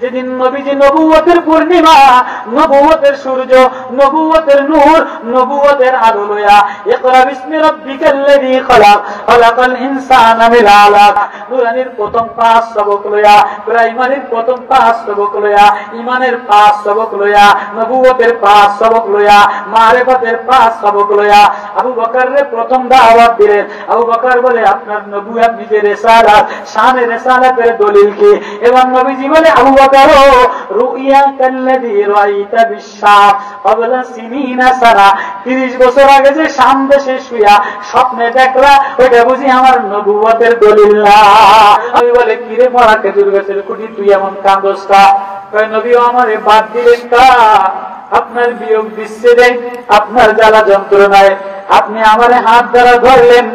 যেদিন নবীজি নবুয়তের পূর্ণিমা, নবুয়তের সূর্য, নবুয়তের নূর, নবুয়তের আলো লইয়া ইকরা বিসমি রাব্বিকাল্লাযী খালাক খালাকাল ইনসানা মিন আলাক নুরানির প্রথম 5 সবক লইয়া, প্রাইমারির প্রথম 5 সবক লইয়া, ঈমানের 5 সবক লইয়া, নবুয়তের 5 সবক লইয়া, মারিফাতের 5 সবক লইয়া আবু বকরের প্রথম দাওয়াত দিলেন। আবু বকর বলে আপনার নবুয়ত নিজের রিসালাত, শানে রিসালাতের দলিল কি? এবং নবীজি বলে আবু বকর রুইয়া কাল্লাযী রাআইতা বিশ-শাম ক্বাবলা সিনিনা সানা 30 বছর আগে যে শাম দেশে শুয়া স্বপ্নে দেখলা ওটা বুঝি আমার নবুয়তের দলিল না? আমি বলে কিরে মরা খেজুর গাছের কুটি তুই এমন কাঁদোস কা? কয় নবী আমারে বাদ দিলেন কা? আপনার বিয়োগ বিচ্ছেদে, আপনার জ্বালা যন্ত্রণায় আপনি আমারে হাত দ্বারা ধরলেন,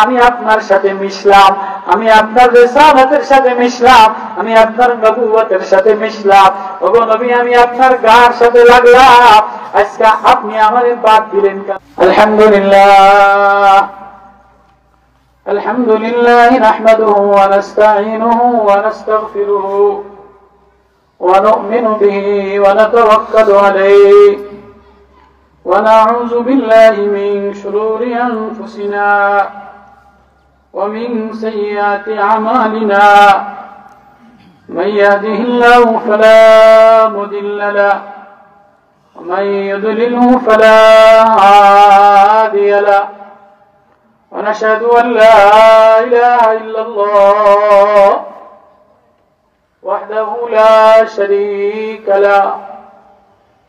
আমি আপনার সাথে মিশলাম, আমি আপনার রিসালাতের সাথে মিশলাম, আমি আপনার নবুয়তের সাথে মিশলাম। ওগো নবী আমি আপনার গার সাথে লাগলাম, আজকে আপনি আমারে বাদ দিলেন কেন? আলহামদুলিল্লাহ আলহামদুলিল্লাহ নাহমাদুহু ওয়া নাস্তাঈনুহু ওয়া নাস্তাগফিরুহু ওয়া নু'মিনু বিহি ওয়া নাতাওয়াক্কালু আলাইহি ونعوذ بالله من شرور أنفسنا ومن سيئات أعمالنا من يهده الله فلا مضل له ومن يضلله فلا هادي له ونشهد أن لا إله إلا الله وحده لا شريك له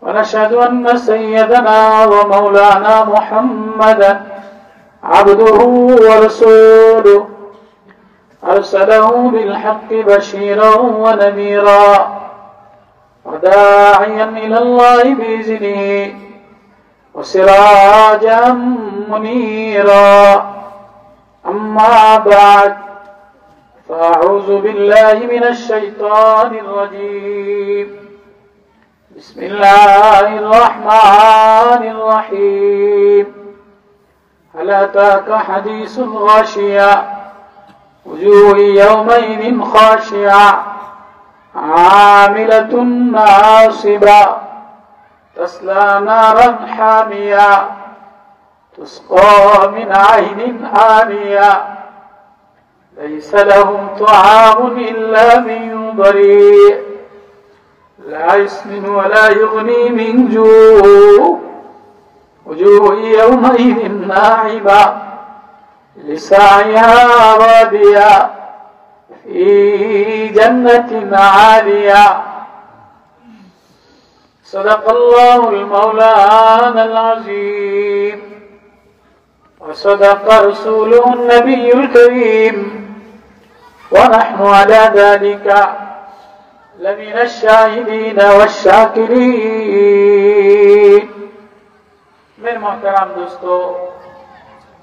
ونشهد أن سيدنا ومولانا محمدا عبده ورسوله أرسله بالحق بشيرا ونذيرا وداعيا إلى الله بإذنه وسراجا منيرا أما بعد فأعوذ بالله من الشيطان الرجيم بسم الله الرحمن الرحيم هل أتاك حديث الغاشية وجوه يومئذ خاشعة عاملة ناصبة تصلى نارا حامية تسقى من عين آنية ليس لهم طعام إلا من ضريع لا يسمن ولا يغني من جوع وجوه يومئذ ناعمة لسعيها راضية في جنة عالية صدق الله المولانا العظيم وصدق رسوله النبي الكريم ونحن على ذلك لمن الشاهدين والشاكرين। मेरे मोहतरम दोस्तों,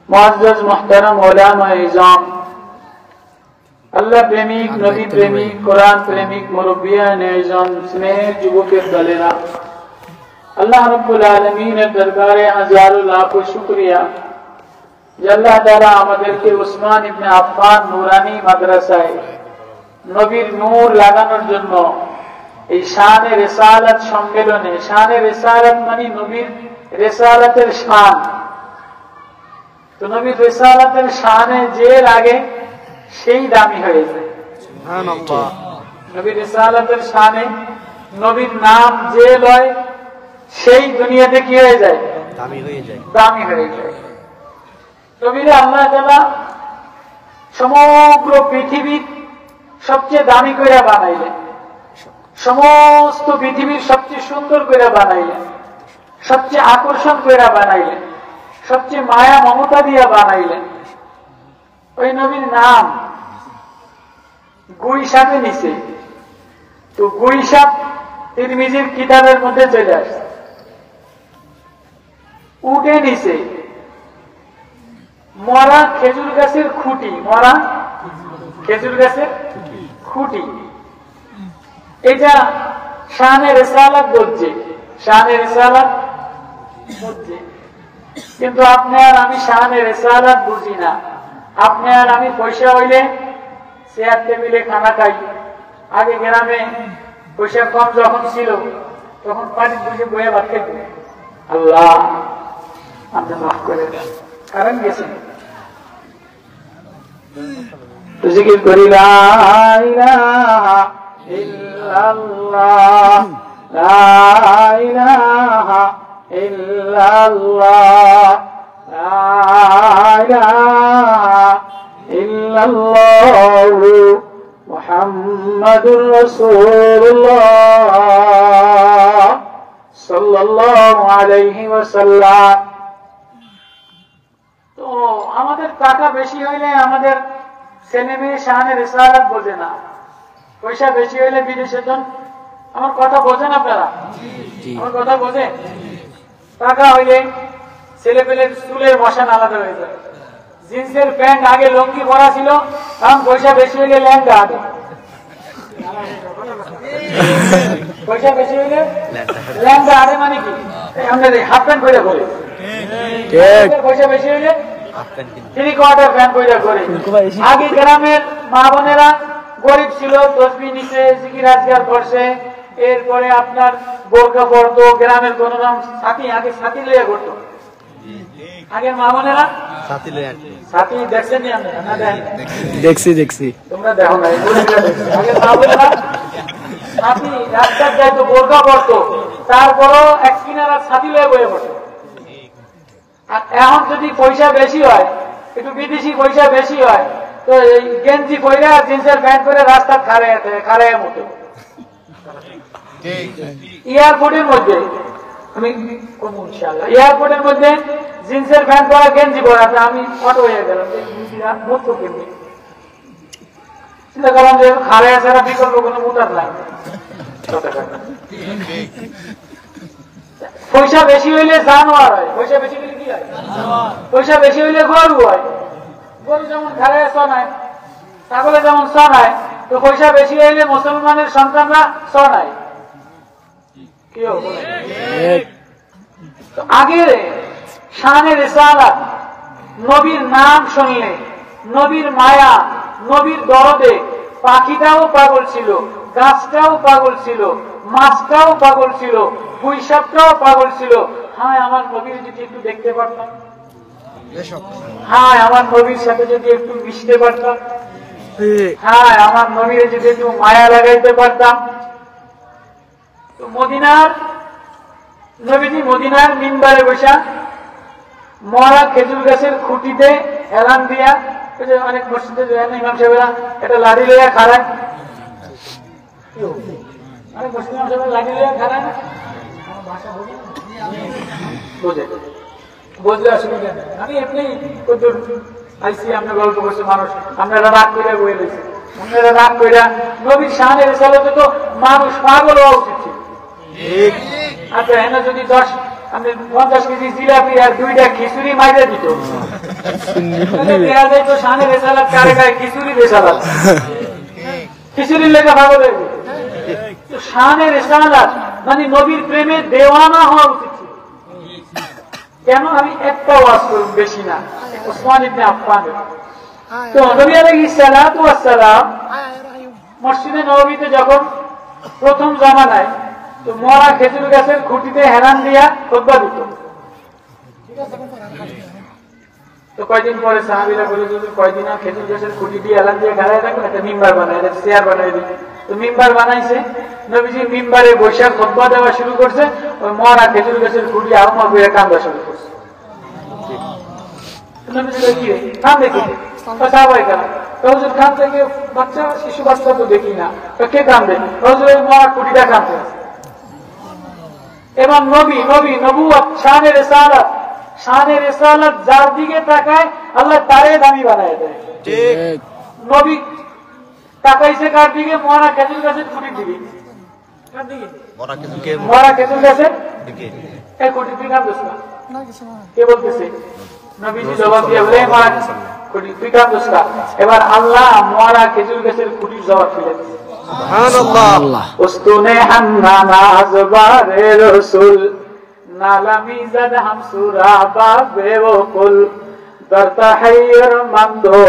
मुअज़्ज़ज़ मोहतरम उलमा इज़ाम, अल्लाह प्रेमिक, नबी प्रेमिक, कुरान प्रेमिक, मुरब्बियान इज़ाम, स्नेह जुबुकेर दलेरा, अल्लाह रब्बुल आलमीনের দরবারে হাজারো লাখো শুকরিয়া যে আল্লাহ তাআলা আমাদেরকে উসমান ইবনে আফফান নুরানি মাদ্রাসায় নবীর নূর লাগানোর জন্য এই শানে রিসালাত সম্মেলনে, শানে রিসালাত মানে নবীর রিসালাতের শান, তো নবীর রিসালাতের শানে যে লাগে সেই দামি হয়ে যায়। সুবহানাল্লাহ। নবীর রিসালাতের শানে নবীর নাম যে লয় সেই দুনিয়াতে কি হয়ে যায়? দামি হয়ে যায়, দামি হয়ে যায়। নবীর আল্লাহ তাআলা সমগ্র পৃথিবীর সবচেয়ে দামি করে বানাইলেন, সমস্ত পৃথিবীর সবচেয়ে সুন্দর করে বানাইলেন, সবচেয়ে আকর্ষণ করে বানাইলেন, সবচেয়ে মায়া মমতা দিয়ে বানাইলেন। ওই নবীর নাম গুই সাপে নিছে, তো গুই সাপ তিরমিজির কিতাবের মধ্যে চলে আসছে। উঠে নিছে মরা খেজুর গাছের খুঁটি, মরা খেজুর গাছের খুঁটি, এটা শানে রিসালাত বলছে, শানে রিসালাত বলছে। কিন্তু আপনি আর আমি শানে রিসালাত বুঝি না। আপনি আর আমি পয়সা হইলে চেয়ার টেবিলে খানা খাই। আগে গ্রামে পয়সা কম যখন ছিল তখন পানি বুঝে বয়ে ভাত খেতে, আল্লাহ আপনি মাফ করে দেন, কারণ গেছেন জিকির করি লা ইলাহা ইল্লাল্লাহ লা ইলাহা ইল্লাল্লাহ লা ইলাহা ইল্লাল্লাহ মুহাম্মাদুর রাসূলুল্লাহ সাল্লাল্লাহু আলাইহি ওয়াসাল্লাম। তো আমাদের টাকা বেশি হইলে আমাদের ছেলে মেয়ে শানে রিসালাত বোঝে না, পয়সা বেশি হইলে বিদেশে যান। আমার কথা বোঝেন আপনারা? আমার কথা বোঝে? টাকা হইলে ছেলে পেলের চুলের মশান আলাদা হয়ে যায়। জিন্সের প্যান্ট আগে লঙ্গি পরা ছিল, এখন পয়সা বেশি হইলে ল্যাঙ্গা আগে। পয়সা বেশি হইলে ল্যাঙ্গা আরে মানে কি? আমাদের হাফ প্যান্ট পয়সা করে, পয়সা বেশি হইলে থ্রি কোয়ার্টার প্যান্ট পয়সা করে। আগে গ্রামের মা বোনেরা গরিব ছিল, তসবিহ নিচে জিকির আজগার করছে, এরপরে আপনার বোরকা পড়তো, গ্রামের কোন নাম সাথী, আগে সাথী লইয়া করতো। আগের মা বোনেরা সাথী দেখছেন? দেখছি, তোমরা দেখো না? আগের মা বোনেরা সাথী রাস্তায় যাইতো, বোরকা পড়তো, তারপরও এক কিনারা সাথী লইয়া বয়ে পড়তো। আর এখন যদি পয়সা বেশি হয়, একটু বিদেশি পয়সা বেশি হয়, তো এই গেঞ্জি পয়রা জিন্সের প্যান্ট করে রাস্তা খাড়াইয়ের মতো। এয়ারপোর্টের মধ্যে এয়ারপোর্টের মধ্যে জিন্সের প্যান্ট পরা গেঞ্জি পরা, আমি অটো হয়ে গেলাম, চিন্তা করলাম যে খাড়াইয়া ছাড়া বিকল্প কোনো মুটার নাই। পয়সা বেশি হইলে জানোয়ার হয়, পয়সা বেশি হইলে কি হয়? পয়সা বেশি হইলে গরু হয়। গরু যেমন খাড়াইয়া চনায়, ছাগলে যেমন চনায়, তো পয়সা বেশি হইলে মুসলমানের সন্তানরা চনায়। কি আগে শানে রিসালাত, নবীর নাম শুনলে, নবীর মায়া, নবীর দরদে পাখিটাও পাগল ছিল, গাছটাও পাগল ছিল, মাছটাও পাগল ছিল, পুঁইশাকটাও পাগল ছিল। হ্যাঁ, আমার নবীর যদি একটু দেখতে পারতাম, হ্যাঁ আমার নবীর সাথে যদি একটু মিশতে পারতাম, হ্যাঁ আমার নবীর যদি একটু মায়া লাগাইতে পারতাম। তো মদিনার নবীজি মদিনার মিম্বারে বসা মরা খেজুর গাছের খুঁটিতে এলান দিয়া, অনেক মসজিদে ইমাম সাহেবেরা এটা লাঠি লইয়া খাড়ায়, অনেক মসজিদ ইমাম সাহেবেরা লাঠি লইয়া খাড়ায় না, বুঝলে অসুবিধা নেই। আমি এমনি আইসি, আমরা গল্প করছি, মানুষ আপনারা রাগ করে বয়ে রয়েছে, আপনারা রাগ করে নবীর শানে রিসালাতে তো মানুষ পাগল হওয়া উচিত ছিল। আচ্ছা, এনে যদি 50 কেজি জিলাপি আর 2টা খিচুড়ি মাইরে দিত, তো শানে রিসালাত কারে গায়ে খিচুড়ি রিসালাত, খিচুড়ির লেখা পাগল হয়ে যেত। শানে রিসালাত মানে নবীর প্রেমে দেওয়ানা হওয়া উচিত ছিল। কেন? আমি একটা ওয়াজ করব, বেশি না। ওসমান ইবনে আফফান, তো নবী আলাইহিস সালাতু ওয়াস সালাম মসজিদে নববীতে যখন প্রথম জামানায়, তো মরা খেজুর গাছের খুঁটিতে হেলান দিয়া খুতবা দিত। তো কয়দিন পরে সাহাবীরা বলে, যদি কয়দিন আর খেজুর গাছের খুঁটি দিয়ে হেলান দিয়ে গাড়ায় থাকবেন, একটা মিম্বার বানায়, একটা চেয়ার বানাই দিত। তো মিম্বার বানাইছে, নবীজি মিম্বারে বসে খুতবা দেওয়া শুরু করছে, ওই মরা খেজুর গাছের খুঁটি আহমা বইয়ে কান্দা শুরু করছে। বাচ্চা শিশু বাচ্চা তো দেখি না, কে কান্দে? খুঁটিটা কান্দে। এবং নবী নবুয়ত, শানে রিসালাত, শানে রিসালাত যার দিকে তাকায় আল্লাহ তারে দামি বানায় দেয়। নবী তাকাইছে কার দিকে? মরা খেজুর গাছের খুঁটির দিকে। মরা খেজুর গাছের এই খুঁটির দিকে কান্দছ না? কে বলতেছে? নবীজি জবাব দিয়ে বলে, মরা খুঁটি তুই কান্দছ না। এবার আল্লাহ মরা খেজুর গাছের খুঁটির জবাব ফিরে দিচ্ছে। সুবহানাল্লাহ। উস্তুনে হান্নানা আজবারে রাসূল নালামি জাদ হামসুরা বাবে ওকুল দরতা হাইর মন্দো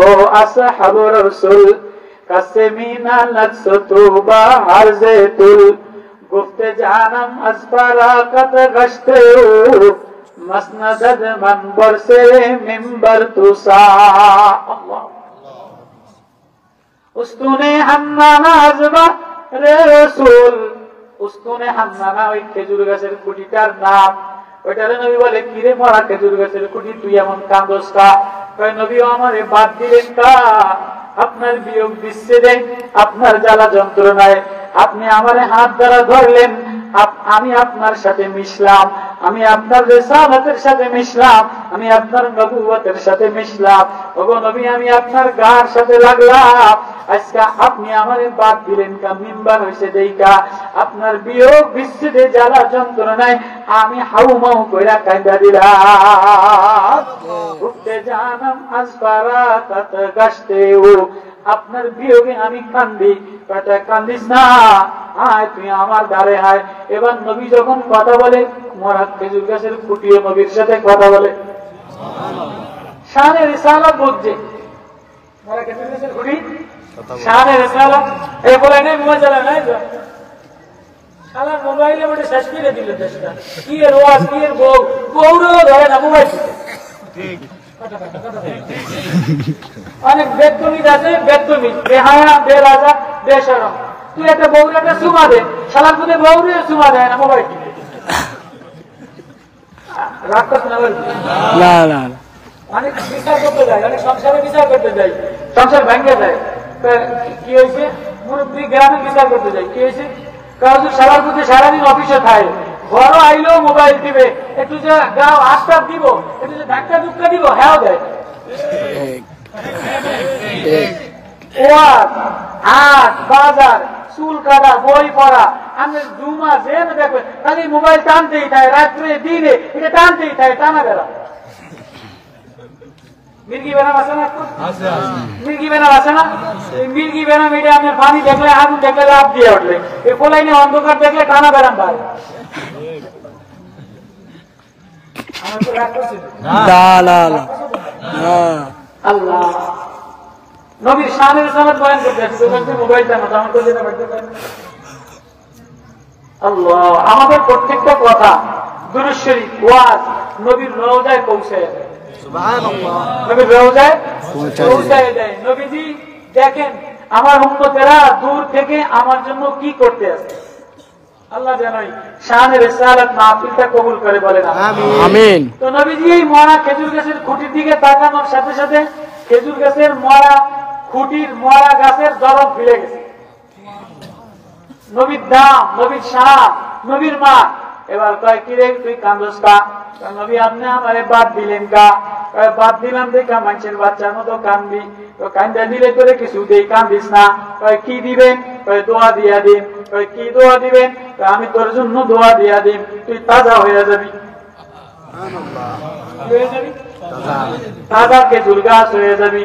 আসহাব রাসূল কাসেমিনা লাকসতু বাহারজে তুল গুফতে জানাম আসফারাকাত গশতে মসনদদ মনবর সে মিম্বর তুসা আল্লাহ উস্তুনে হান্নানা আজবা রে রাসূল উস্তুনে হান্নানা ওই খেজুর গাছের কুটিটার নাম ওইটারে নবী বলে কিরে মরা খেজুর গাছের কুটি তুই এমন কান্দোস কা কয় নবী আমারে বাদ দিলেন কা আপনার বিয়োগ বিচ্ছেদে আপনার জ্বালা যন্ত্রণায় আপনি আমারে হাত দ্বারা ধরলেন আমি আপনার সাথে মিশলাম আমি আপনার রিসালাতের সাথে মিশলাম আমি আপনার নবুয়তের সাথে মিশলাম ওগো নবী আমি আপনার গার সাথে লাগলাম আজকে আপনি আমারে বাদ দিলেন কা মিম্বার হইছে দেইকা আপনার বিয়োগ বিচ্ছেদে জ্বালা যন্ত্রণায় আমি হাউমাউ কইরা কাঁদা দিলাম উঠতে জানাম আসফারা কাত গাছতেও আপনার বিয়োগে আমি কান্দি কয়টা কান্দিস না আয় তুই আমার দ্বারে আয় এবার নবী যখন কথা বলে মরা খেজুর গাছের ফুটিয়ে নবীর সাথে কথা বলে শানে রিসালাত বুঝছে মরা খেজুর গাছের ফুটি শানে রিসালাত এই বলে নেই মোবাইল চালা নাই তো শালা মোবাইলে বটে শেষ করে দিল দেশটা কি এর ওয়াজ কি এর বউরও ধরে না মোবাইল ঠিক অনেক বেদতমিজ আছে বেদতমিজ বেহায়া বেরাজা বেশরম তুই একটা বউরাটা সুমা দে শালার মধ্যে বউরে সুমা দেয় না মোবাইল রাগ করতে না না না অনেক বিচার করতে যায় অনেক সংসারে বিচার করতে যায় সংসার ভেঙে যায় কি হয়েছে মুরব্বী গ্রামে বিচার করতে যায় কি হয়েছে কারণ শালার মধ্যে সারাদিন অফিসে থাকে ঘর আইলেও মোবাইল দিবে একটু যে গাও আস্তাব দিব একটু যে ধাক্কা ধুক্কা দিব হ্যাঁ দেয় হাট বাজার চুল কাটা বই পড়া আমি জুমা যে দেখবে খালি মোবাইল টানতেই থাকে রাত্রে দিনে এটা টানতেই থাকে টানা বেড়া মির্গি বেনাম আছে না মির্গি বেনাম আছে না মির্গি বেনাম এটা আপনার পানি দেখলে আগুন দেখলে লাভ দিয়ে উঠলে এই কোলাইনে অন্ধকার দেখলে টানা বেড়াম ভাই আল্লাহ নবীর শানের সালাত বয়ান করতে আসছে মোবাইলটা মতো আমার তো যেটা করতে পারি আল্লাহ আমাদের প্রত্যেকটা কথা দুরূদ শরীফ ওয়াজ নবীর রওজায় পৌঁছায় সুবহানাল্লাহ নবীর রওজায় পৌঁছায় দেয় নবীজি দেখেন আমার উম্মতেরা দূর থেকে আমার জন্য কি করতে আসে আল্লাহ জানাই শানে রিসালাত মাহফিলটা কবুল করে বলেন আমিন তো নবীজি এই মরা খেজুর গাছের খুঁটির দিকে তাকানোর সাথে সাথে খেজুর গাছের মরা খুঁটির মরা গাছের জরব ফিরে গেছে নবীর দাম নবীর শাহ নবীর মা এবার কয় কি রে তুই কান্দোস কা নবী আপনি আমারে বাদ দিলেন কা বাদ দিলাম দেখা মানুষের বাচ্চার মতো কান্দবি তো কান্দা দিলে তোরে কিছু দেই কান্দিস না কি দিবেন দোয়া দিয়া দিন কি দোয়া দিবেন আমি তোর জন্য দোয়া দিয়া দিন তুই তাজা হয়ে যাবি তাজা খেজুর গাছ হয়ে যাবি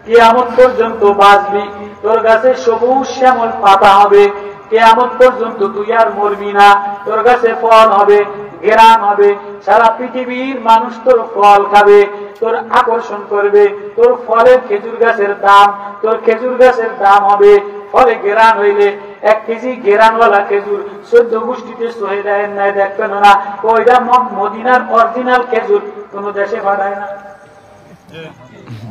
কিয়ামত পর্যন্ত বাঁচবি তোর গাছে সবুজ শ্যামল পাতা হবে কিয়ামত পর্যন্ত তুই আর মরবি না তোর গাছে ফল হবে ঘেরান হবে সারা পৃথিবীর মানুষ তোর ফল খাবে তোর আকর্ষণ করবে তোর ফলের খেজুর গাছের দাম তোর খেজুর গাছের দাম হবে ফলে ঘেরান হইলে 1 কেজি ঘেরানওয়ালা খেজুর 14 গোষ্ঠীতে সহে দেয় নাই দেখবেন না ওইটা মদিনার অরিজিনাল খেজুর কোন দেশে পাঠায় না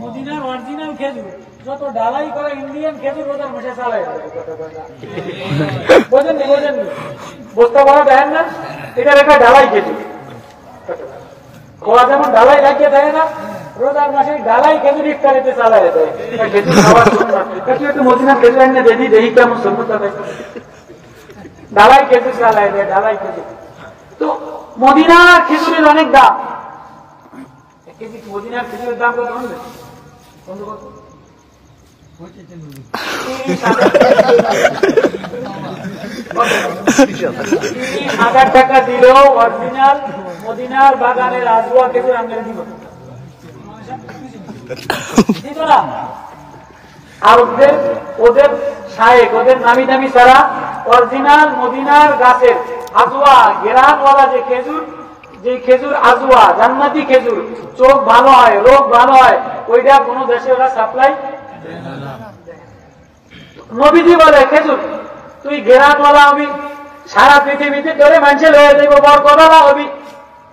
মদিনার অরিজিনাল খেজুর যত ডালাই করে ইন্ডিয়ান খেজুর ওদের বসে চালায় বোঝেন বস্তা বড় দেখেন না এটার একটা ডালাই খেজুর খোয়া যেমন ডালাই লাগিয়ে দেয় না রোজার মাসে ডালাই খেজুর ইফতারিতে চালায় দেয় খেজুর খাওয়ার জন্য একটু মদিনার খেজুর এনে দেখি দেখি কেমন সুন্দর ডালাই খেজুর চালায় দেয় ডালাই খেজুর তো মদিনার খেজুরের অনেক দাম মদিনার খেজুরের দাম কত জানেন? 30,000 টাকা দিলেও অরিজিনাল মদিনার বাগানের আজওয়া খেজুর আমরা দিব না। আর ওদের শায়েক ওদের নামি দামি ছাড়া অরিজিনাল মদিনার গাছের আজওয়া গেরানওয়ালা যে খেজুর আজওয়া জান্নাতি খেজুর চোখ ভালো হয় রোগ ভালো হয় ওইটা কোন দেশে ওরা সাপ্লাই নবীজি বলে খেজুর তুই ঘেরাতওয়ালা হবি, সারা পৃথিবীতে তোরে মানুষে লয়ে যাইব, বরকতওয়ালা হবি,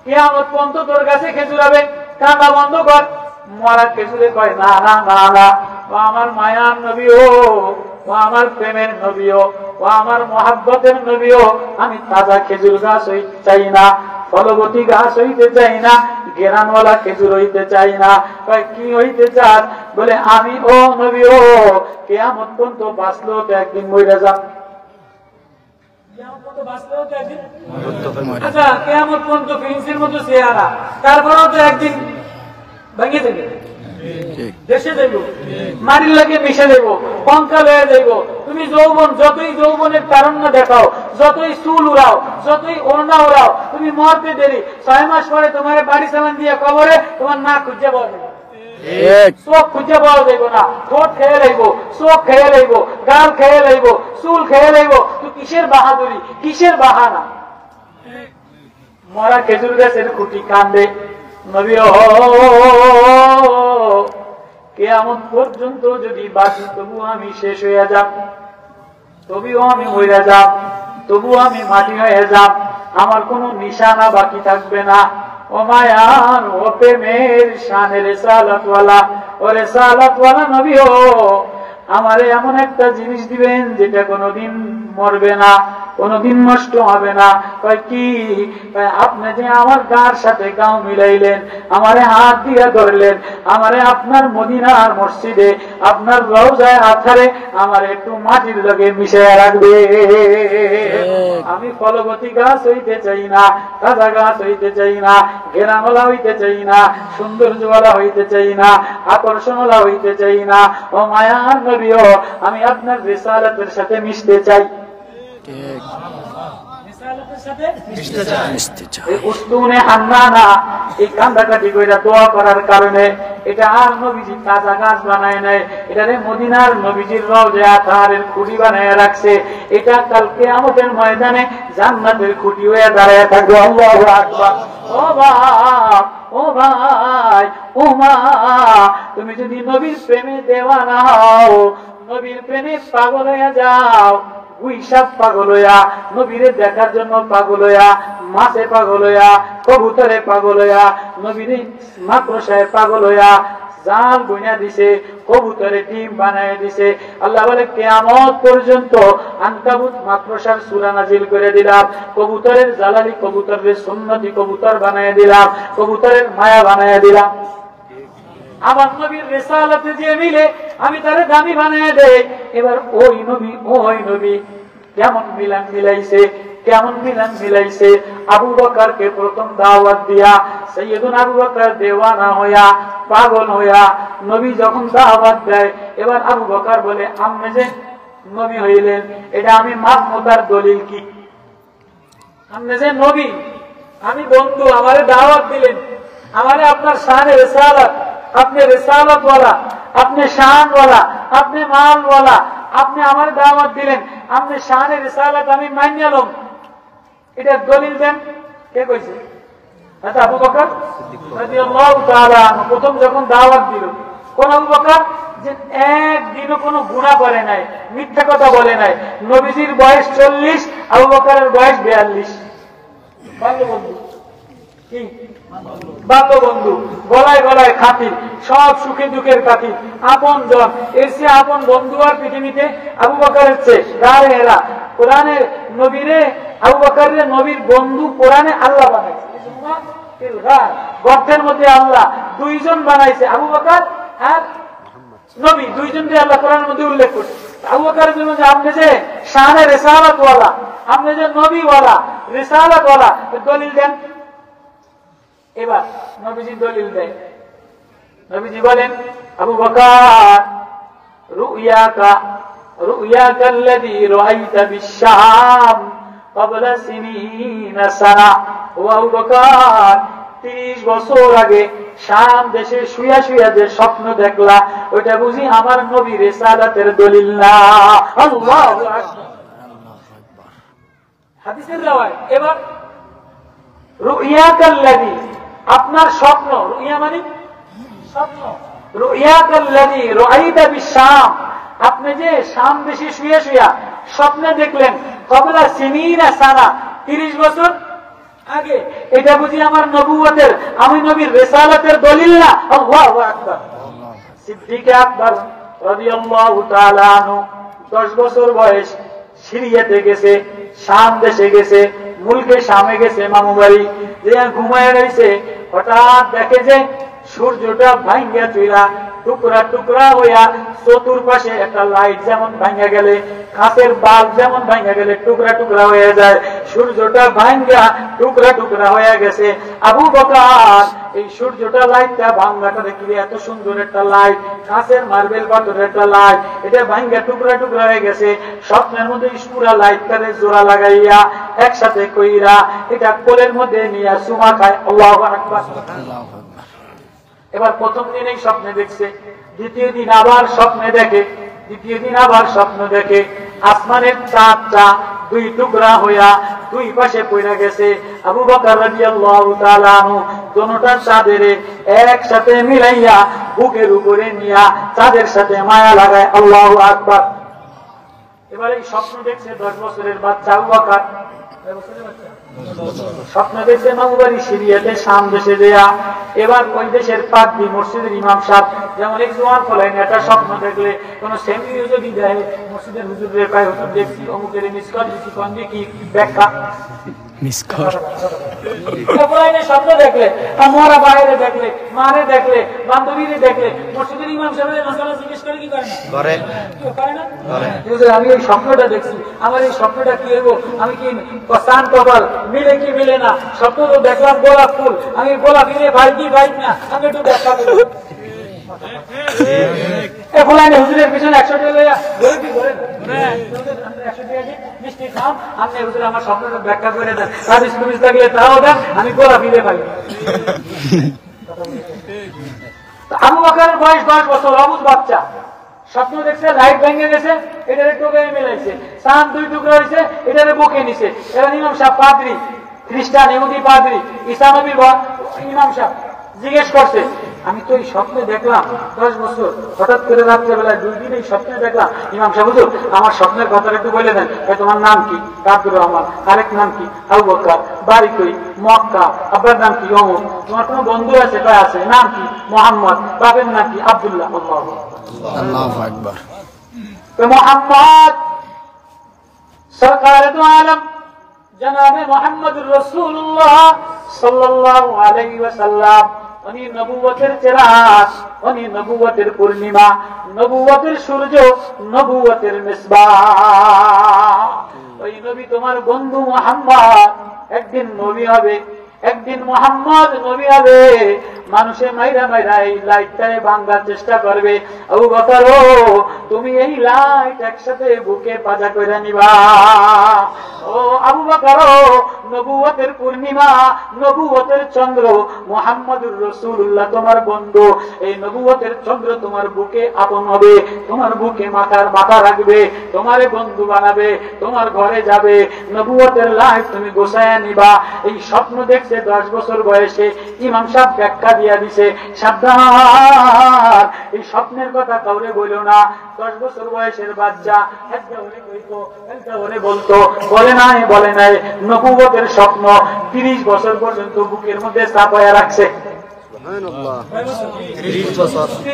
কিয়ামত পর্যন্ত তোর কাছে খেজুর হবে, কান্না বন্ধ কর। মরা খেজুরে কয় না না না না, ও আমার মায়ার নবী, ও আমার প্রেমের নবী, ও আমার মহাব্বতের নবী, আমি তাজা খেজুর গাছ হইতে চাই না, ফলবতী গাছ হইতে চাই না, গেরানওয়ালা খেজুর হইতে চাই না। কি হইতে চাস? বলে আমি ও নবী, ও কিয়ামত পর্যন্ত বাঁচলেও তো একদিন মইরা যাব। আচ্ছা কিয়ামত পর্যন্ত প্রিন্সের মতো চেহারা, তারপরেও তো একদিন ভেঙে দেবে, দেশে যাইব, মারির লাগে মিশে যাইব, কঙ্কাল হয়ে যাইব। তুমি যৌবন, যতই যৌবনের কারণ না দেখাও, যতই চুল উড়াও, যতই ওড়না উড়াও, তুমি মরতে দেরি, 6 মাস পরে তোমার বাড়ি সামান দিয়ে কবরে তোমার নাক খুঁজে পাওয়া যাবে, চোখ খুঁজে পাওয়া যাইব না, ঠোঁট খেয়ে লাইব, চোখ খেয়ে লাইব, গাল খেয়ে লাইব, চুল খেয়ে লাইব। তো কিসের বাহাদুরি, কিসের বাহানা? মরা খেজুর গাছের খুঁটি কান্দে, নবী কিয়ামত পর্যন্ত যদি বাঁচি তবু আমি শেষ হয়ে যাব, তবুও আমি মরে যাব, তবু আমি মাটি হয়ে যাব, আমার কোনো নিশানা বাকি থাকবে না। ও মায়ার ও প্রেমের শানে রিসালাতওয়ালা, ও রিসালাতওয়ালা নবী, ও আমারে এমন একটা জিনিস দিবেন যেটা কোনোদিন মরবে না, কোনোদিন নষ্ট হবে না। কয় কি? আপনি যে আমার গার সাথে গাও মিলাইলেন, আমারে হাত দিয়ে ধরলেন, আমারে আপনার মদিনার মসজিদে, আপনার রওজায় আথারে আমারে একটু মাটির লগে মিশিয়ে রাখবে। আমি ফলবতী গাছ হইতে চাই না, তাজা গাছ হইতে চাই না, ঘেরাওয়ালা হইতে চাই না, সৌন্দর্যওয়ালা হইতে চাই না, আকর্ষণওয়ালা হইতে চাই না। ও মায়ার নবী, আমি আপনার রিসালাতের সাথে মিশতে চাই। দোয়া করার কারণে এটা আর নবীজি তাজা গাছ বানায় নাই, এটারে মদিনার নবীজির রওজা আতহারের খুঁটি বানায় রাখছে। এটা কালকে আমাদের ময়দানে জান্নাতের খুঁটি হয়ে দাঁড়ায় থাকবে। আল্লাহু আকবার। ও বাপ, ও ভাই, ও মা, তুমি যদি নবীর প্রেমে দেওয়ানা হও, নবীর প্রেমে পাগল হয়ে যাও, গুইসাপ পাগল হইয়া, নবীরে দেখার জন্য পাগল হইয়া, মাছে পাগল হইয়া, কবুতরে পাগল হইয়া, নবীরে মাকড়সায় পাগল হইয়া, জাল বুনা দিছে, কবুতরে ডিম বানায় দিছে। আল্লাহ বলে কিয়ামত পর্যন্ত আনকাবুত মাকড়সার সূরা নাজিল করে দিলাম, কবুতরের জালালি কবুতরের সুন্নতি কবুতর বানায় দিলাম, কবুতরের মায়া বানায় দিলাম। আমার নবীর রিসালাতে দিয়ে মিলে আমি তারে দামি বানিয়ে দেই। এবার ওই নবী কেমন মিলান মিলাইছে, কেমন মিলান মিলাইছে। আবু বকরকে প্রথম দাওয়াত দিয়া সাইয়্যিদুনা আবু বকর দেওয়ানা হইয়া, পাগল হইয়া নবী যখন দাওয়াত দেয়, এবার আবু বকর বলে আপনি যে নবী হইলেন এটা আমি মাহমুদার দলিল কি? আপনি যে নবী, আমি বন্ধু, আমারে দাওয়াত দিলেন, আমারে আপনার শানে রিসালাত, আপনি রিসালাত ওয়ালা, আপনি শান ওয়ালা, আপনি মাল ওয়ালা, আপনি আমার দাওয়াত দিলেন, আপনি শানে রিসালাত আমি মানিলাম, এটা দলিল দেন। কে কইছে? আচ্ছা আবু বকর রাদিয়াল্লাহু তাআলা আনহু প্রথম যখন দাওয়াত দিল, কোন আবু বকর যে একদিনও কোনো গুনাহ করে নাই, মিথ্যা কথা বলে নাই। নবীজির বয়স 40, আবু বকরের বয়স 42। বাল্যবন্ধু, কি বাল্যবন্ধু, গলায় গলায় খাতির, সব সুখে দুঃখের খাতির, আপন জন। এর চেয়ে আপন বন্ধু আর পৃথিবীতে আবু বকরের চেয়ে গায়ে এরা। কোরআনে নবীরে আবু বকরের নবীর বন্ধু কোরআনে আল্লাহ বানাইছে, গর্তের মধ্যে আল্লাহ দুইজন বানাইছে, আবু বকর আর নবী, দুইজনকে আল্লাহ কোরআনের মধ্যে উল্লেখ করছে। আবু বকরের জন্য যে আপনি যে শানে রিসালাত ওয়ালা, আপনি যে নবী ওয়ালা, রিসালাত ওয়ালা, দলিল দেন। এবার নবীজি দলিল দেয়। নবীজি বলেন আবু বকর রুয়াকা আল্লাযী রাআইতা বিশ-শাম ক্বাবলা সিনিনা সানা। ও আবু বকর 30 বছর আগে শাম দেশে শুয়া শুয়া যে স্বপ্ন দেখলা, ওইটা বুঝি আমার নবী রিসালাতের দলিল না? আল্লাহু আকবার। হাদিসের রাওয়ায়াত। এবার রুয়াকাল্লাযী, আপনার স্বপ্ন, রুইয়া মানে স্বপ্ন, রুয়াকাল্লাযী রাআইতা বিশ-শাম, আপনি যে শাম দেশে শুয়ে শুয়া স্বপ্নে দেখলেন কবলা সিনিনা সানা 30 বছর আগে, এটা বুঝি আমার নবুয়তের, আমি নবীর রিসালাতের দলিল না? আল্লাহু আকবার। সিদ্দিক আকবর রাদিয়াল্লাহু তাআলা আনহু 10 বছর বয়স সিরিয়াতে গেছে, শাম দেশে গেছে, মুলকে শামে গেছে, মামু বাড়ি যে ঘুমায় রয়েছে। হঠাৎ দেখে যে সূর্যটা ভাঙ্গা চুইলা টুকরা টুকরা হইয়া চতুর্পাশে একটা লাইট যেমন ভাঙ্গা গেলে, কাঁচের বাল্ব যেমন ভাঙ্গা গেলে টুকরা টুকরা হয়ে যায়, সূর্যটা ভাঙ্গা টুকরা টুকরা হয়ে গেছে। আবু বকর এই সূর্যটা লাইটটা ভাঙ্গাটা দেখি এত সুন্দর একটা লাইট, কাঁচের মার্বেল পাথরের একটা লাইট, এটা ভাঙ্গা টুকরা টুকরা হয়ে গেছে। স্বপ্নের মধ্যে পুরা লাইটটারে জোড়া লাগাইয়া একসাথে কইরা এটা কোলের মধ্যে নিয়ে সুমা খায়। আল্লাহু আকবার। এবার প্রথম দিন এই স্বপ্নে দেখছে, দ্বিতীয় দিন আবার স্বপ্নে দেখে, দ্বিতীয় দিন আবার স্বপ্ন দেখে আসমানের চাঁদটা 2 টুকরা হইয়া 2 পাশে পড়ে গেছে। আবু বকর রাদিয়াল্লাহু তাআলা আনহু দোনোটা চাঁদের একসাথে মিলাইয়া বুকের উপরে নিয়া চাঁদের সাথে মায়া লাগায়। আল্লাহু আকবার। এবার এই স্বপ্ন দেখছে 10 বছরের বাচ্চা আবু বকর, স্বপ্ন দেখছে নববাড়ি সিরিয়াতে শাম দেশে দেয়া। এবার ওই দেশের পাদ্রী মসজিদের ইমাম সাহেব যেমন এক জোয়ান ফলাইন একটা স্বপ্ন দেখলে কোন সেমিও যদি দেয় মসজিদের হুজুরের পায়ে হুজুর দেখছি অমুকের মিসকল দিচ্ছি কন্দি কি ব্যাখ্যা স্বপ্ন দেখলে, মরা বাইরে দেখলে, মারে দেখলে, বান্ধবীরে দেখলে মসজিদের ইমাম সাহেবের মাসালা জিজ্ঞেস করে কি করে না? আমি এই স্বপ্নটা দেখছি, আমার এই স্বপ্নটা কি হইব, আমি কি চান কপাল মিলে কি মিলে না? স্বপ্ন তো দেখলাম গোলাপ ফুল, আমি গোলাপ ফিরে ভাই কি ভাই না, আমি একটু ব্যাখ্যা করি। হুজুরের পিছনে 100 টাকা লইয়া ধরে কি করেন 100 টাকা দিয়ে মিষ্টি খাম, আপনি হুজুর আমার স্বপ্নটা ব্যাখ্যা করে দেন, সার্ভিস পুলিশ লাগলে তাও দেন, আমি গোলা ফিরে পাই। আবু বকরের বয়স 10 বছর, অবুঝ বাচ্চা, স্বপ্ন দেখছে লাইট ভেঙে গেছে, এটারে টোকে মিলাইছে, চাঁদ 2 টুকরা হয়েছে, এটারে বুকে নিছে। এবার ইমাম সাহেব পাদ্রী, খ্রিস্টান ইহুদি পাদ্রী, ঈসা নবীর ইমাম সাহেব জিজ্ঞেস করছে, আমি তো এই স্বপ্নে দেখলাম 10 বছর, হঠাৎ করে রাত্রেবেলায় 2 দিন এই স্বপ্নে দেখলাম। ইমাম সাহেব হুজুর আমার স্বপ্নের কথাটা একটু বলে দেন। তোমার নাম কি? আব্দুর রহমান। আরেক নাম কি? আবু বকর। বাড়ি কই? মক্কা। আব্বার নাম কি? ওমর। তোমার কোনো বন্ধু আছে? কয় আছে। নাম কি? মোহাম্মদ। বাপের নাম কি? আব্দুল্লাহ। আল্লাহু আকবার। তো মোহাম্মদ সরকার দু আলম জনাবে মুহাম্মদুর রাসূলুল্লাহ সাল্লাল্লাহু আলাইহি ওয়াসাল্লাম, উনি নবুয়তের চেরাগ, উনি নবুয়তের পূর্ণিমা, নবুয়তের সূর্য, নবুয়তের মিসবাহ। ওই নবী তোমার বন্ধু মুহাম্মদ একদিন নবী হবে, একদিন মুহাম্মদ নবী হবে। মানুষে মাইরা মাইরা এই লাইটটারে ভাঙার চেষ্টা করবে। আবু বকর তুমি এই লাইট একসাথে বুকে পাজা করে নিবা। ও আবু বকর নবুয়তের পূর্ণিমা, নবুয়তের চন্দ্র মুহাম্মদুর রাসূলুল্লাহ তোমার বন্ধু। এই নবুয়তের চন্দ্র তোমার বুকে আপন হবে, তোমার বুকে মাথা রাখবে, তোমারে বন্ধু বানাবে, তোমার ঘরে যাবে, নবুয়তের লাইট তুমি গোছায় নিবা। এই স্বপ্ন দেখছে 10 বছর বয়সে। ইমাম সাহেব ব্যাখ্যা দিয়া দিছে, সাবধান এই স্বপ্নের কথা কাউরে বলো না। 10 বছর বয়সের বাচ্চা একটা ওরে কইতো, একটা ওরে বলতো, বলে নাই নবুয়তের স্বপ্ন 30 বছর পর্যন্ত বুকের মধ্যে চাপায়া রাখছে। সুবহানাল্লাহ,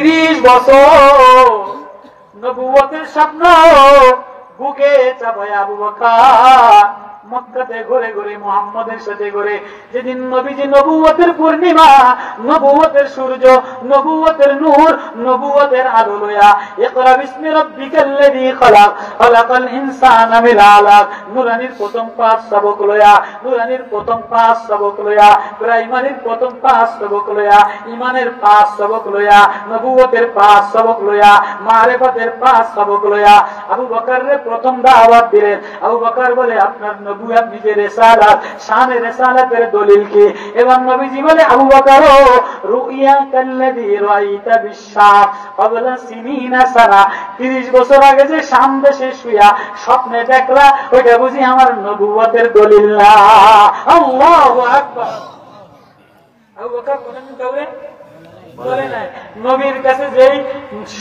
30 বছর নবুয়তের স্বপ্ন বুকে চাপায়া আবু বকর মক্কাতে ঘুরে ঘুরে মুহাম্মদের সাথে ঘুরে। যেদিন নবীজি নবুয়তের পূর্ণিমা, নবুয়তের সূর্য, নবুয়তের নূর, নবুয়তের আলো লয়া ইকরা বিসমি রাব্বিকাল্লাযী খালাক খালাকাল ইনসানা মিন আলাক, নূরানির প্রথম 5 সবক লয়া, নূরানির প্রথম 5 সবক লয়া, প্রাইমারির প্রথম 5 সবক লয়া, ঈমানের 5 সবক লয়া, নবুয়তের 5 সবক লয়া, মারিফাতের 5 সবক লয়া আবু বকরের প্রথম দাওয়াত দিলেন। আবু বকর বলে আপনার নবুয়ত নিজের রিসালাত, শানে রিসালাতের দলিল কি? এবং নবীজি বলে আবু বকর রুইয়া কাল্লাযী রাআইতা বিশ-শাম ক্বাবলা সিনিনা সানা, 30 বছর আগে যে শাম দেশে শুয়া স্বপ্নে দেখলা ওইটা বুঝি আমার নবুয়তের দলিল না। আল্লাহু আকবার। আবু বকর কোনদিন কাউরে বলে নাই। নবীর কাছে যেই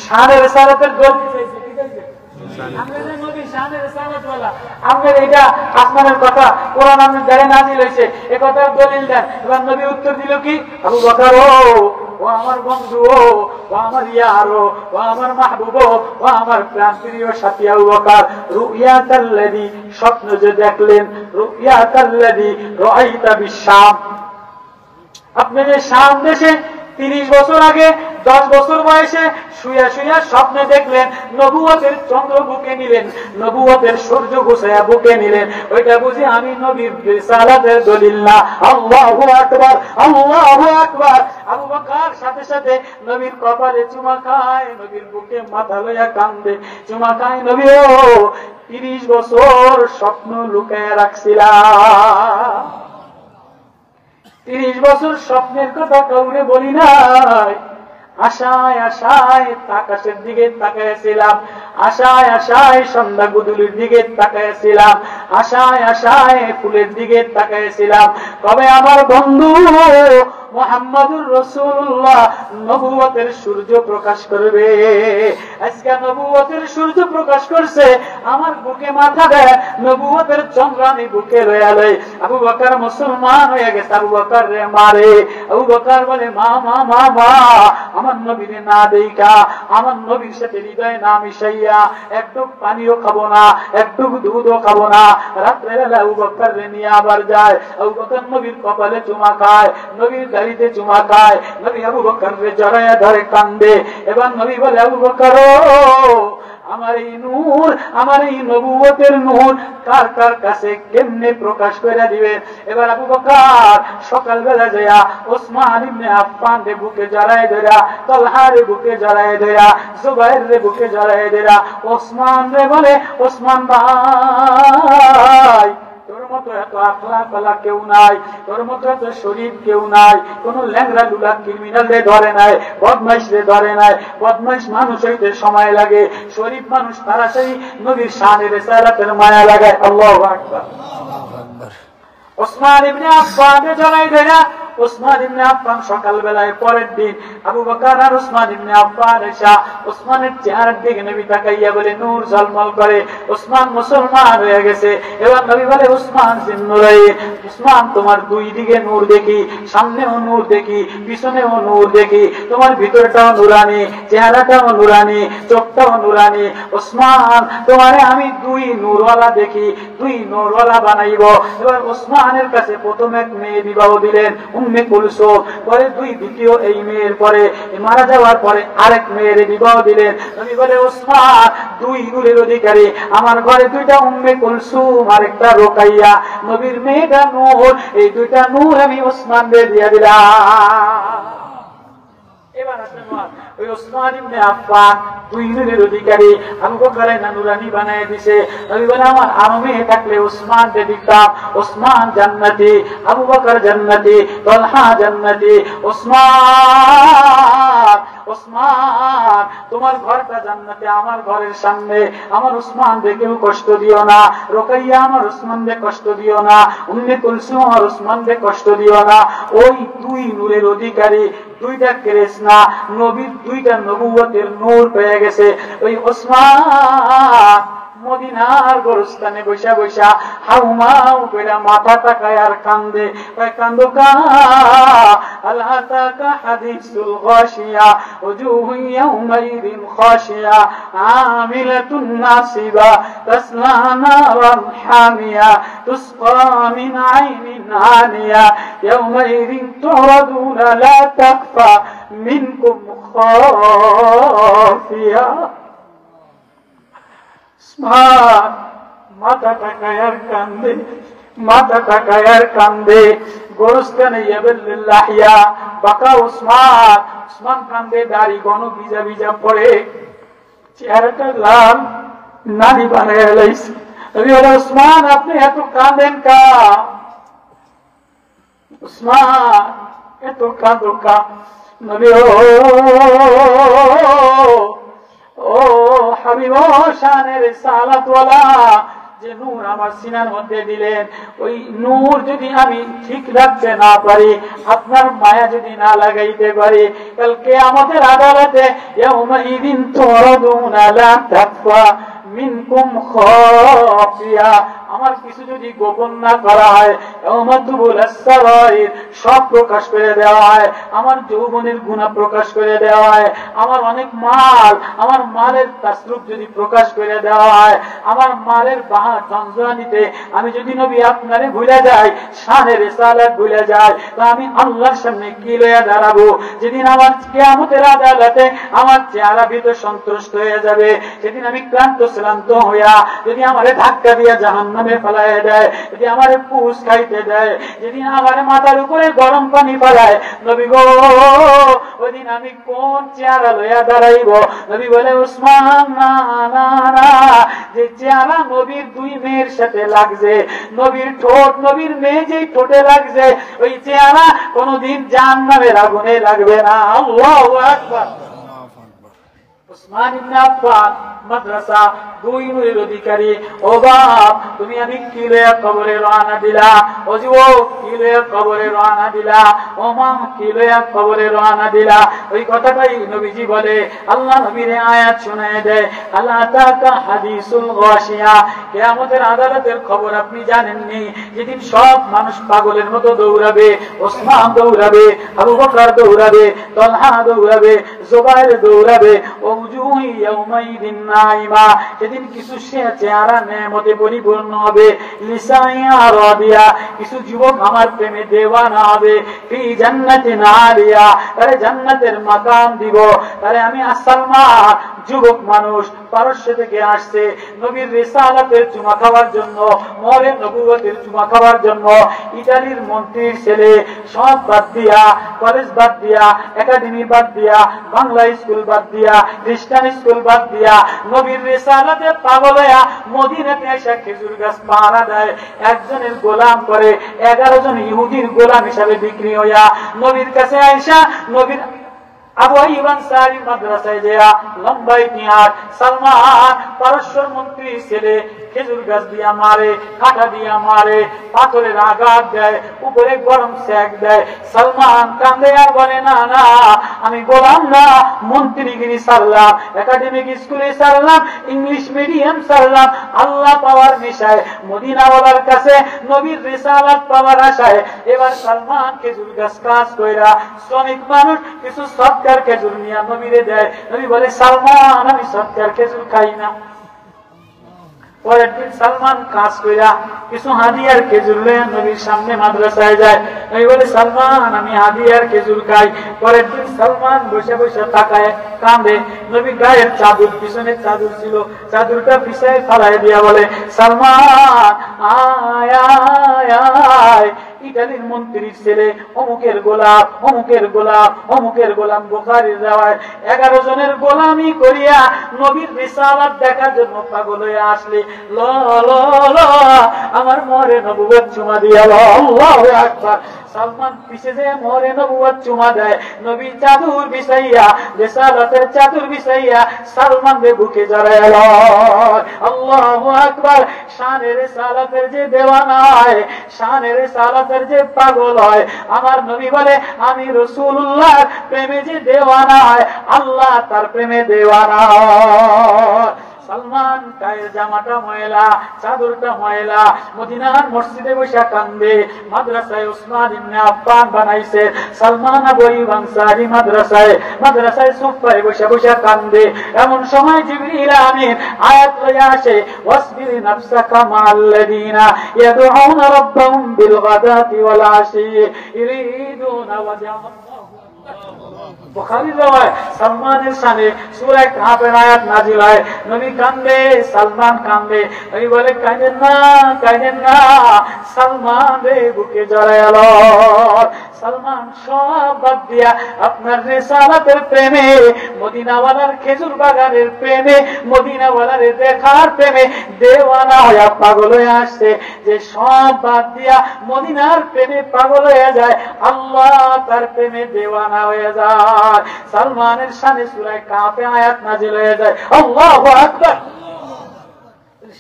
শানের রিসালাতের দলিল চাইছে, কি চাইছে? আমরা যে নবীর শানের রিসালাত বলা, আমরা এটা আসমানের কথা, কোরআন আমাদের দ্বারা নাযিল হয়েছে, এ কথার দলিল দেন। এবার নবী উত্তর দিল কি? আবু বকর ও আমার বন্ধু, ও আমার ইয়ার, ও আমার মাহবুব, ও আমার প্রাণপ্রিয় সাথী আবু বকর, রুইয়াতাল্লাযী স্বপ্ন যে দেখলেন, রুইয়াতাল্লাযী রাআইতা বিশ-শাম, আপনি যে শাম দেশে 30 বছর আগে 10 বছর বয়সে শুয়া শুয়া স্বপ্নে দেখলেন, নবুয়তের চন্দ্র বুকে নিলেন, নবুয়তের সূর্য ঘুষায়া বুকে নিলেন, ওইটা বুঝি আমি নবীর রিসালাতের দলিল না? আল্লাহু আকবার, আল্লাহু আকবার। আবু বকর সাথে সাথে নবীর কপালে চুমা খায়, নবীর বুকে মাথা লইয়া কান্দে, চুমা খায়, নবী ও 30 বছর স্বপ্ন লুকায়া রাখছিলাম, 30 বছর স্বপ্নের কথা কাউরে বলি নাই, আশায় আশায় আকাশের দিকে তাকাইছিলাম, আশায় আশায় সন্ধ্যা গুদুলির দিকে তাকাইছিলাম, আশায় আশায় ফুলের দিকে তাকাইছিলাম, কবে আমার বন্ধু মুহাম্মদুর রাসূলুল্লাহ নবুয়তের সূর্য প্রকাশ করবে। আজকে নবুয়তের সূর্য প্রকাশ করছে, আমার বুকে মাথা দেয়, নবুয়তের চন্দ্রানি বুকে লইয়া লই। আবু বকর মুসলমান হয়ে গেছে, আবু বকর রে মারে। আবু বকর বলে, মা মা মা মা, আমার নবীরে না দেইকা, আমার নবীর সাথে হৃদয় না মিশাইয়া একটু পানিও খাবো না, একটু দুধও খাবো না। রাত্রেবেলা আবু বকর রে নিয়ে আবার যায়, আবু বকর নবীর কপালে চুমা খায়, নবীর গাড়িতে চুমা খায়, নবী আবু বকর রে জড়াইয়া ধরে কান্দে। এবার নবী বলে, আবু বকর আমার এই নূর, আমার এই নবুয়তের নূর কার কার কাছে কেমনে প্রকাশ করে দিবেন? এবার আবু বকর সকালবেলা যায়া ওসমান ইবনে আফফান রে বুকে জড়ায় ধরা, তালহা রে বুকে জড়ায় ধরা, জুবাইর রে বুকে জড়ায় ধরা, ওসমান রে বলে, ওসমান ভাই, তোর মতো এত আখলাক ওয়ালা কেউ নাই, তোর মতো এত শরীফ কেউ নাই, কোন ল্যাংড়া লুলা ক্রিমিনাল রে ধরে নাই, বদমাইশ রে ধরে নাই। বদমাইশ মানুষ হইতে সময় লাগে, শরীফ মানুষ তারা সেই নবীর শানের রিসালাতের মায়া লাগায়। আল্লাহু আকবার। ওসমান ইবনে আফফান রে জড়াই ধরা, ওসমান ইবনে আফফান সকালবেলায় পরের দিন আবু বকর আর ওসমান ইবনে আফফান এসা ওসমানের চেহারার দিকে নবী তাকাইয়া বলে, নূর ঝলমল করে, ওসমান মুসলমান হয়ে গেছে। এবার নবী বলে, ওসমান জিন্নুরাইন, ওসমান তোমার দুই দিকে নূর দেখি, সামনেও নূর দেখি, পিছনেও নূর দেখি, তোমার ভিতরটাও নূরানি, চেহারাটাও নূরানি, চোখটাও নূরানি। ওসমান তোমারে আমি দুই নূরওয়ালা দেখি, দুই নূরওয়ালা বানাইব। এবার ওসমানের কাছে প্রথম এক মেয়ে বিবাহ দিলেন, উম্মে কুলসুম, পরে দ্বিতীয় এই মেয়ের পরে মারা যাওয়ার পরে আরেক মেয়ের বিবাহ দিলেন। নবী বলে, ওসমান দুই নূরের অধিকারী, আমার ঘরে দুইটা উম্মে কুলসুম আর একটা রোকাইয়া, নবীর মেয়েটা নূর, এই দুইটা নূর আমি ওসমান রে দিয়া দিলাম। এবার ওই ওসমান ইবনে আফফান দুই নূরের অধিকারী, আবু বকর না নূরানি বানায় দিছে। নবী বলে, আমার আরো মেয়ে থাকলে ওসমান রে দিতাম, ওসমান জান্নাতি, আবু বকর জান্নাতি, তালহা জান্নাতি। ওসমান, ওসমান তোমার ঘরটা জান্নাতে, আমার ঘরের সামনে, আমার ওসমান দেখেও কষ্ট দিও না, রোকাইয়া আমার ওসমান দে কষ্ট দিও না, উম্মে কুলসুম আমার ওসমান দে কষ্ট দিও না। ওই দুই নূরের অধিকারী, দুইটা কৃষ্ণা নবীর, দুইটা নবুয়তের নূর পেয়ে গেছে। ওই ওসমান মদিনার গোরস্থানে বৈশা বৈশা হাউমাউ করে মাথা তাকায় আর কান্দে, কান্দো কা আল্লাহ তাকা হাদিসুল গাশিয়া ওজুহু ইয়াউমাইদিন খাশিয়া আমিলাতুন নাসিবা তাসলা নারান হামিয়া তুসকা মিন আইনিন আনিয়া ইয়াউমাইদিন তুরাদুনা লা তাখফা মিনকুম খাফিয়া। মাথা টাকায়ার কান্দে, মাথা টাকায়ার কান্দে, গোরস্থানে ইয়াবিল্লাহিয়া বাকা ওসমান, ওসমান কান্দে, দাড়ি ঘন ভিজা ভিজা পড়ে, চেহারাটা লাল, নানি বানায় লাইছে। নবী বলে, ওসমান আপনি এত কাঁদেন কা? ওসমান এত কাঁদো কা? নবী ও হাবিব শানের রিসালাত ওয়ালা, যে নূর আমার সিনার মধ্যে দিলেন, ওই নূর যদি আমি ঠিক রাখতে না পারি, আপনার মায়া যদি না লাগাইতে পারি, কালকে আমাদের আদালতে ইয়াউমাইদিন তুরাদুনা লা তাখফা মিনকুম খাফিয়া, আমার কিছু যদি গোপন না করা হয়, সব প্রকাশ করে দেওয়া হয়, আমার যৌবনের গুনাহ প্রকাশ করে দেওয়া হয়, আমার অনেক মাল, আমার মালের তাসরুফ যদি প্রকাশ করে দেওয়া হয়, আমার মালের বাহা জঞ্জানিতে আমি যদি নবী আপনারে ভুলে যাই, শানের রিসালাত ভুলে যাই, তো আমি আল্লাহর সামনে কি লইয়া দাঁড়াবো? যেদিন আমার কিয়ামতের আদালতে আমার চেহারা ভীত সন্তুষ্ট হয়ে যাবে, সেদিন আমি ক্লান্ত শ্রান্ত হইয়া যদি আমারে ধাক্কা দিয়া জাহান্নামে ফেলায় দেয়, যদি আমারে পুষ খাইতে দেয়, যেদিন আমার মাথার উপরে গরম পানি ফেলায়, নবী গো ওইদিন আমি কোন চেহারা লইয়া দাঁড়াইব? নবী বলে, উসমান না না না, যে চেহারা নবীর দুই মেয়ের সাথে লাগছে, নবীর ঠোঁট নবীর মেয়ে যেই ঠোঁটে লাগছে, ওই চেহারা কোনদিন জাহান্নামের আগুনে লাগবে না। আল্লাহু আকবার। উসমান ইবনে আফফান মাদ্রাসা 2 নূরের অধিকারী। ও বাপ, তুমি আমি কি লইয়া কবরে রওনা দিলা? ও যুবক, কি লইয়া কবরে রওনা দিলা? ও মা, কি লইয়া কবরে রওনা দিলা? ওই কথাটাই নবীজি বলে, আল্লাহ নবীর আয়াত শোনায় দেয়, আল্লাহ তাকা হাদিসুল গাশিয়া, কিয়ামতের আদালতের খবর আপনি জানেননি, যেদিন সব মানুষ পাগলের মতো দৌড়াবে, ওসমান দৌড়াবে, আবু বকর দৌড়াবে, তালহা দৌড়াবে, জুবাইর দৌড়াবে, সেদিন কিছু চেহারা নেয়ামতে পরিপূর্ণ হবে, লিসাইয়া রাদিয়া, কিছু যুবক আমার প্রেমে দেওয়ানা হবে, ফি জান্নাতিন আলিয়া, তারে জান্নাতের মাকাম দিব। তারে আমি সালমান যুবক মানুষ, পারস্য থেকে আসছে নবীর রিসালাতের চুমা খাওয়ার জন্য, মরে নবুয়তের চুমা খাওয়ার জন্য, ইতালির মন্ত্রীর ছেলে, সব বাদ দিয়া, কলেজ বাদ দিয়া, একাডেমি বাদ দিয়া, বাংলা স্কুল বাদ দিয়া, খ্রিস্টান স্কুল বাদ দিয়া, নবীর রিসালাতে পাগল হইয়া মদিনাতে এসে খেজুর গাছ পাহারা দেয়, একজনের গোলাম করে 11 জন ইহুদির গোলাম হিসাবে বিক্রি হইয়া নবীর কাছে আইসা, নবীর আবু আইয়ুব আনসারী মাদ্রাসায় যায়, লম্বা ইতিহাস। সালমান পারস্যর মন্ত্রীর ছেলে, খেজুর গাছ দিয়া মারে, কাঁটা দিয়া মারে, পাথরের আঘাত দেয়, উপরে গরম সেক দেয়। সালমান কান্দে আর বলে, না না, আমি গোলাম না, মন্ত্রীগিরি ছাড়লাম, একাডেমিক স্কুলে ছাড়লাম, ইংলিশ মিডিয়াম ছাড়লাম, আল্লাহ পাওয়ার নেশায়, মদিনাওয়ালার কাছে নবীর রিসালাত পাওয়ার আশায় এবার সালমান খেজুর গাছ কাজ কইরা, শ্রমিক মানুষ কিছু সৎকার খেজুর নিয়ে নবীরে দেয়। নবী বলে, সালমান আমি সৎকার খেজুর খাই না। পরের দিন সালমান কাজ কইরা কিছু হাদিয়ার খেজুর লয়ে নবীর সামনে মাদ্রাসায় যায়। নবী বলে, সালমান আমি হাদিয়ার খেজুর খাই। পরের দিন সালমান বসে বসে তাকায়, কাঁদে। নবী গায়ের চাদর, পিছনে চাদর ছিল, চাদরটা পিছায় ফালায় দিয়া বলে, সালমান আয় আয় আয়, ইটালির মন্ত্রীর ছেলে, অমুকের গোলাম, অমুকের গোলাম, অমুকের গোলাম। বুখারীর রাওয়ায়াত 11 জনের গোলামি করিয়া নবীর রিসালাত দেখার জন্য পাগল হয়ে আসলে, ল ল ল আমার মরে নবুয়ত চুমা দিয়া, আল্লাহু আকবার। সালমান পিছে যে মরে নবুয়ত চুমা দেয়, নবী চাদর বিছাইয়া, রিসালাতের চাদর বিছাইয়া সালমান রে বুকে জড়ায়, আল্লাহু আকবার। শানের রিসালাতের যে দেওয়ানা হয়, শানের রিসালাতের যে পাগল হয়, আমার নবী বলে, আমি রাসূলুল্লাহর প্রেমে যে দেওয়ানা হয়, আল্লাহ তার প্রেমে দেওয়ানা হয়। সালমান গায়ের জামাটা ময়লা, চাদরটা ময়লা, মদিনার মসজিদে বসে কান্দে। মাদ্রাসায় উসমান ইবনে আফফান বানাইছে, সালমান আবু আইয়ুব আনসারী মাদ্রাসায় সুফায় বসে বসে কান্দে। এমন সময় জিবরিল আমিন আয়াত লইয়া আসে, ওয়াসবির নাফসাকা মা'আল্লাযীনা ইয়াদউনা রাব্বাহুম বিল গাদাতি ওয়াল আশি ইরিদুনা ওয়াজহা। বুখারীর রাওয়ায়াত সালমানের শানে সূরা কাহফের আয়াত নাযিল হয়। নবী কান্দে, সালমান কান্দে। নবী বলে, কাঁদেন না, কাঁদেন না, সালমান রে বুকে জড়ায় লো। সালমান সব বাদ দিয়া আপনার রিসালাতের প্রেমে, মদিনাওয়ালার খেজুর বাগানের প্রেমে, মদিনাওয়ালার দেখার প্রেমে দেওয়ানা হয়ে পাগল হয়ে আসছে। যে সব বাদ দিয়া মদিনার প্রেমে পাগল হয়ে যায়, আল্লাহ তার প্রেমে দেওয়ানা হয়ে যায়। সালমানের শানে সূরা কাহফে আয়াত নাযিল হয়ে যায়, আল্লাহু আকবার।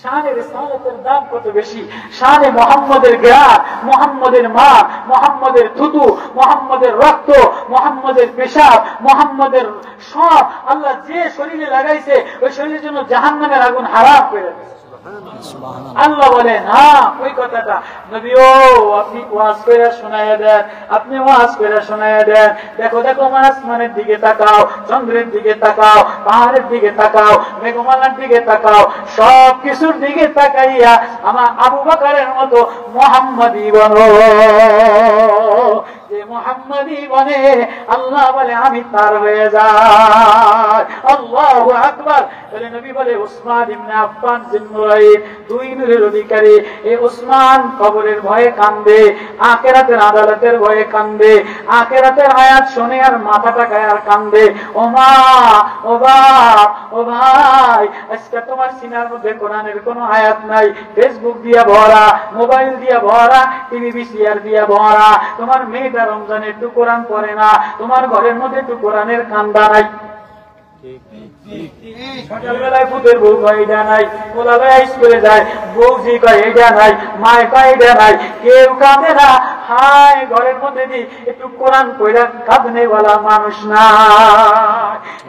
শানে রিসালাতের দাম কত বেশি, শানে মুহাম্মদের জ্ঞান, মুহাম্মদের মা, মুহাম্মদের থুতু, মুহাম্মদের রক্ত, মুহাম্মদের পেশাব, মুহাম্মদের সব আল্লাহ যে শরীরে লাগাইছে ওই শরীরের জন্য জাহান্নামের আগুন হারাম করে দিয়েছে। আল্লাহ বলেন হ্যাঁ ওই কথাটা নবীও আপনি ওয়াজ করে শোনাইয়া দেন, আপনি ওয়াজ করে শোনাইয়া দেন। দেখো দেখো আসমানের দিকে তাকাও, চন্দ্রের দিকে তাকাও, পাহাড়ের দিকে তাকাও, মেঘমালার দিকে তাকাও, সব কিছুর দিকে তাকাইয়া আমার আবু বকরের মতো মুহাম্মদী বনো। যে মুহাম্মদী বনে আল্লাহ বলে আমি তার হয়ে যাই। আল্লাহু আকবার। তাহলে নবী বলে উসমান ইবনে আফফান জিন্নুরাইন, দুই নূরের অধিকারী। এই উসমান কবরের ভয়ে কান্দে, আখিরাতের আদালতের ভয়ে কান্দে, আখিরাতের আয়াত শুনে আর মাথাটা গায়ে আর কান্দে। ও মা, ও বাপ, ও ভাই, আজকে তোমার সিনার মধ্যে কোরআনের কোনো আয়াত নাই, ফেসবুক দিয়া ভরা, মোবাইল দিয়া ভরা, টিভি ভিসিআর দিয়া ভরা। তোমার মেয়েটা রমজানে একটু কোরআন পড়ে না, তোমার ঘরের মধ্যে একটু কোরআনের কান্দা নাই। সকালবেলায় পুতের বউ কয় এটা নাই, পোলাবেলায় স্কুলে যায় বউজি কয় এটা নাই, মায় কয় এটা নাই, কেউ কাঁদে না। হায় ঘরের মধ্যে দি একটু কোরআন পড়া কাঁদনেওয়ালা মানুষ না,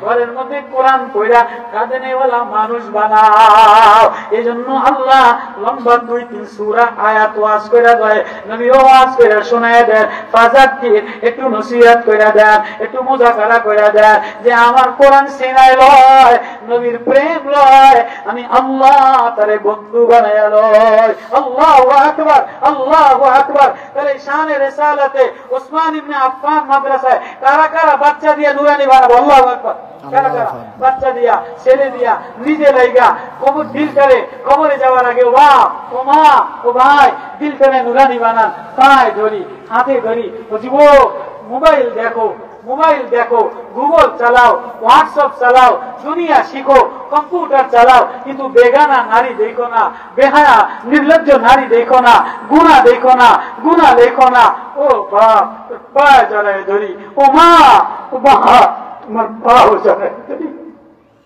ঘরের মধ্যে কোরআন পড়া কাঁদনেওয়ালা মানুষ বানাও। এই জন্য আল্লাহ লম্বা 2-3 সূরা আয়াত ওয়াজ করে দেয়, নবীও ওয়াজ করে শোনায় দেন, ফাযাক্কির একটু নসিহত করে দেন, একটু মুযাকারা করে দেন যে আমার কোরআন সিনায় লয়, নবীর প্রেম লয়, আমি আল্লাহ তারে বন্ধু বানায়া লয়। আল্লাহু আকবার, আল্লাহু আকবার। তাহলে শানে রিসালাতে উসমান ইবনে আফফান মাদ্রাসায় কারা কারা বাচ্চা দিয়ে নুরানি বানাবো? আল্লাহু আকবার। কারা কারা বাচ্চা দিয়া, ছেলে দিয়া, নিজে লাইগা কবর দিল করে কবরে যাওয়ার আগে ও বাপ, ও মা, ও ভাই দিল করে নুরানি বানান, পায়ে ধরি, হাতে ধরি, ও যুবক মোবাইল দেখো, মোবাইল দেখো, গুগল চালাও, হোয়াটসঅ্যাপ চালাও, দুনিয়া শিখো, কম্পিউটার চালাও, কিন্তু বেগানা নারী দেখো না, বেহায়া নির্লজ্জ নারী দেখো না, গুনাহ দেখো না, গুনাহ লেখো না। ও বাপ পা জড়ায় ধরি, ও মা, ও বাবা তোমার পাও জড়ায় ধরি।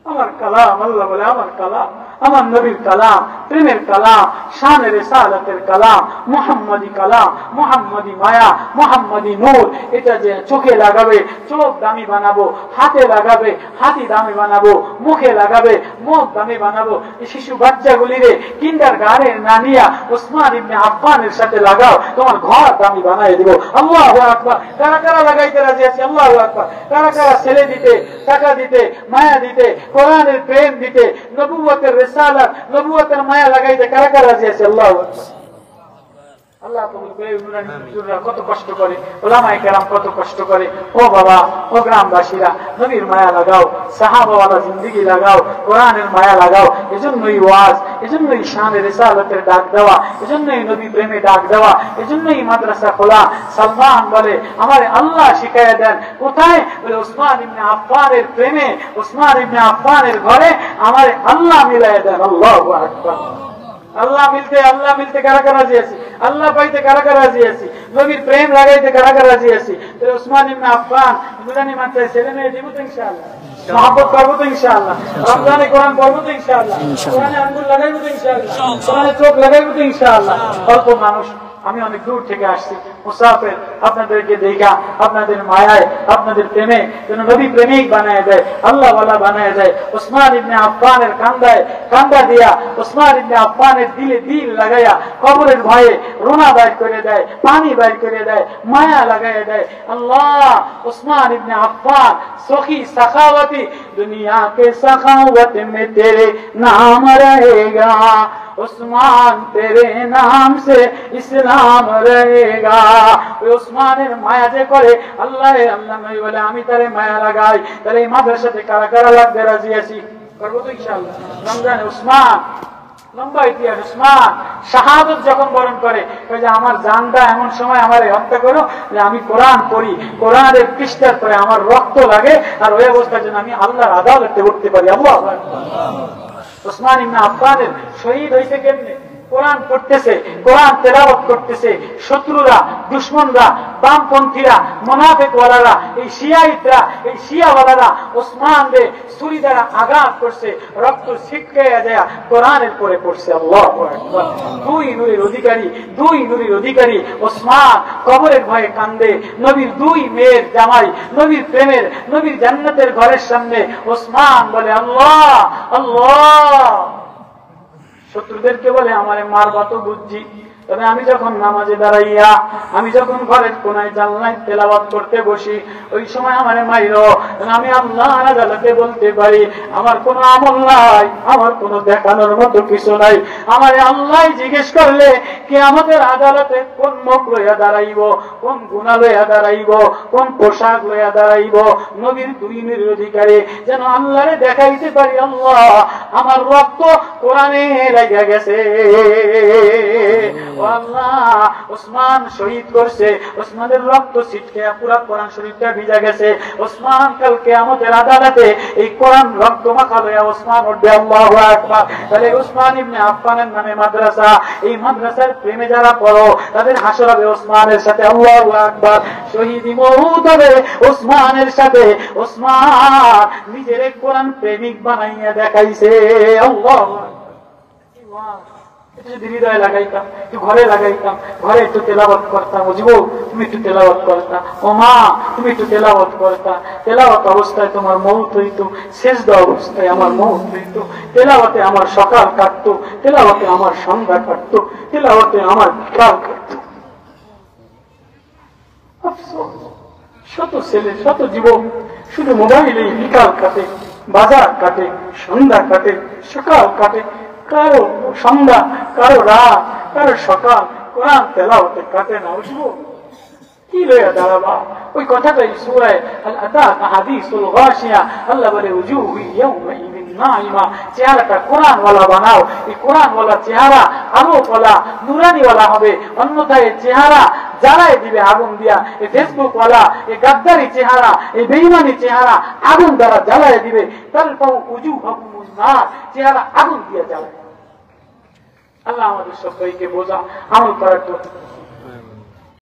আমার কালাম, আল্লাহ বলে আমার কালাম, আমার নবীর কালাম, প্রেমের কালাম, শানে রিসালাতের কালাম, মুহাম্মদী কালাম, মুহাম্মদী মায়া, মুহাম্মদী নূর। এটা যে চোখে লাগাবে চোখ দামি বানাবো, হাতে লাগাবে হাতি দামি বানাবো, মুখে লাগাবে মুখ দামি বানাবো। এই শিশু বাচ্চাগুলিরে কিন্ডারগার্টেন না নিয়া উসমান ইবনে আফফানের সাথে লাগাও, তোমার ঘর দামি বানাই দিব। আল্লাহু আকবার। কারা কারা লাগাইতে রাজি আছে? আল্লাহু আকবার। কারা কারা ছেলে দিতে, টাকা দিতে, মায়া দিতে, কোরআনের প্রেম দিতে, নবুয়তের রিসালাত, নবুয়তের মায়া লাগাইতে কারা কারা রাজি আছে? আল্লাহু আকবার। আল্লাহ কবুল করে। নুরানি কত কষ্ট করে, উলামায়ে কেরাম কত কষ্ট করে। ও বাবা, ও গ্রামবাসীরা, নবীর মায়া লাগাও, সাহাবাওয়ালা জিন্দেগি লাগাও, কোরআনের মায়া লাগাও। এজন্যই ওয়াজ, এজন্যই শানে রিসালাতের ডাক দেওয়া, এজন্যই নবী প্রেমে ডাক দেওয়া, এজন্যই মাদ্রাসা খোলা। সালমান বলে আমার আল্লাহ শিখাইয়া দেন কোথায়? বলে উসমান ইবনে আফফানের প্রেমে, উসমান ইবনে আফফানের ঘরে আমার আল্লাহ মিলাইয়া দেন। আল্লাহু আকবার। আল্লাহ মিলতে কারা কারা রাজি আছি? আল্লাহ পাইতে কারা কারা রাজি আছি? নবীর প্রেম লাগাইতে কারা কারা রাজি আছি? উসমান ইবনে আফফান নুরানি মাদ্রাসায় ছেলে মেয়ে দিব তো ইনশাআল্লাহ, মহব্বত করবো তো ইনশাআল্লাহ, রমজানে কোরআন পড়বো তো ইনশাআল্লাহ, কোরআনে আঙ্গুল লাগাইবো তো ইনশাআল্লাহ, কোরআনে চোখ লাগাইবো তো ইনশাআল্লাহ। অল্প মানুষ, আমি অনেক দূর থেকে আসছি মুসাফির, আপনাদেরকে দেখা আপনাদের মায়ায় আপনাদের প্রেমে যেন নবী প্রেমিক বানায় দেয়, আল্লাহ ওয়ালা বানায় দেয়। উসমান ইবনে আফফানের কান্দা দিয়া, উসমান ইবনে আফফানের দিলে দিল লাগাইয়া কবরের ভয়ে রোনা বাইর করে দেয়, পানি বাইর করে দেয়, মায়া লাগাইয়া দেয়। আল্লাহ উসমান ইবনে আফফান সখী সখাওয়াতি, দুনিয়া के सखावत में तेरे नाम रहेगा, उस्मान तेरे नाम से इस्लाम रहेगा। উসমানের মায়া যে করে আল্লাহ আল্লাহ নবী বলে আমি তারে মায়া লাগাই। তাহলে এই মাদ্রাসাতে কারা কারা লাগবে রাজি আছি? করবো তো ইনশাআল্লাহ। রমজানে উসমান, লম্বা ইতিহাস। উসমান শাহাদত যখন বরণ করে যে আমার জানটা এমন সময় আমার হত্যা করো যে আমি কোরআন পড়ি, কোরআনের পৃষ্ঠার পরে আমার রক্ত লাগে, আর ওই অবস্থার জন্য আমি আল্লাহর আদালতে উঠতে পারি। আল্লাহু আকবার। উসমান ইবনে আফফানের শহীদ হইছে কেমনে? কোরআন পড়তেছে, কোরআন তেলাওয়াত করতেছে, শত্রুরা, দুশমনরা, বামপন্থীরা, মুনাফিকওয়ালারা, এই শিয়াইতরা, এই শিয়াওয়ালারা ওসমানকে ছুরি দ্বারা আঘাত করছে, রক্ত ছিটকে যায় কোরআনের পরে পড়ছে। আল্লাহু আকবার। দুই নূরের অধিকারী ওসমান কবরের ভয়ে কান্দে। নবীর দুই মেয়ের জামাই, নবীর প্রেমের, নবীর জান্নাতের ঘরের সামনে ওসমান বলে আল্লাহ আল্লাহ। শত্রুদেরকে বলে আমারে মারবা তো বুঝছি, তবে আমি যখন নামাজে দাঁড়াইয়া, আমি যখন ঘরের কোনায় জানলায় তেলাওয়াত করতে বসি, ওই সময় আমারে মাইরো, আমি আল্লাহর আদালতে বলতে পারি আমার কোনো আমল নাই, আমার কোনো দেখানোর মতো কিছু নাই। আমারে আল্লাহ জিজ্ঞেস করলে কে আমাদের আদালতে কোন মুখ লইয়া দাঁড়াইব, কোন গুনাহ লইয়া দাঁড়াইব, কোন পোশাক লইয়া দাঁড়াইব। নবীর দুই নূরের অধিকারী যেন আল্লাহরে দেখাইতে পারি আল্লাহ আমার রক্ত কোরআনে লেগে গেছে। আল্লাহ ওসমান শহীদ করছে, ওসমানের রক্ত ছিটকে পুরা কোরআন শরীফটা ভিজা গেছে। ওসমান কালকে আমাদের আদালতে এই কোরআন রক্ত মাখা লইয়া ওসমান উঠবে। আল্লাহু আকবার। তাহলে ওসমান ইবনে আফফানের নামে মাদ্রাসা, এই মাদ্রাসার প্রেমে যারা পড়ো তাদের হাসর হবে ওসমানের সাথে। আল্লাহু আকবার। শহীদি মওত হবে ওসমানের সাথে। ওসমান নিজের কোরআন প্রেমিক বানাইয়া দেখাইছে। আল্লাহু আকবার। যদি হৃদয়ে লাগাইতাম, একটু ঘরে লাগাইতাম, ঘরে একটু তেলাওয়াত করতাম, ও যুবক তুমি একটু তেলাওয়াত করতা, ও মা তুমি একটু তেলাওয়াত করতা। তেলাওয়াত অবস্থায় তোমার মৌত হইতো, সেজদা অবস্থায় আমার মৌত হইতো। তেলাওয়াতে আমার সকাল কাটতো, তেলাওয়াতে আমার সন্ধ্যা কাটতো, তেলাওয়াতে আমার কাল কাটতো। শত ছেলে, শত যুবক শুধু মোবাইলে বিকাল কাটে, বাজার কাটে, সন্ধ্যা কাটে, সকাল কাটে, কারো সন্ধ্যা, কারো রাত, কারো সকাল কোরআন তেলাওয়াতে কাটে না। বুঝবো কি লইয়া দাঁড়াবা? ওই কথাটাই সূরা আল আতাকা হাদিসুল গাশিয়া আল্লাহ বলে উজুহু ইয়াউমাইযিন নাইমা। চেহারাটা কোরআন ওয়ালা বানাও। এই কোরআন ওয়ালা চেহারা আলো ওয়ালা নূরানি ওয়ালা হবে, অন্যথায় চেহারা জ্বালায় দিবে আগুন দিয়া। এই ফেসবুক ওয়ালা, এই গাদ্দারি চেহারা, এই বেঈমানি চেহারা আগুন দ্বারা জ্বালায় দিবে। তালফাউ উজুহাকুমুন নার, চেহারা আগুন দিয়া জ্বালায়। আল্লাহ আমাদের সবাইকে বোঝা আমল করার জন্য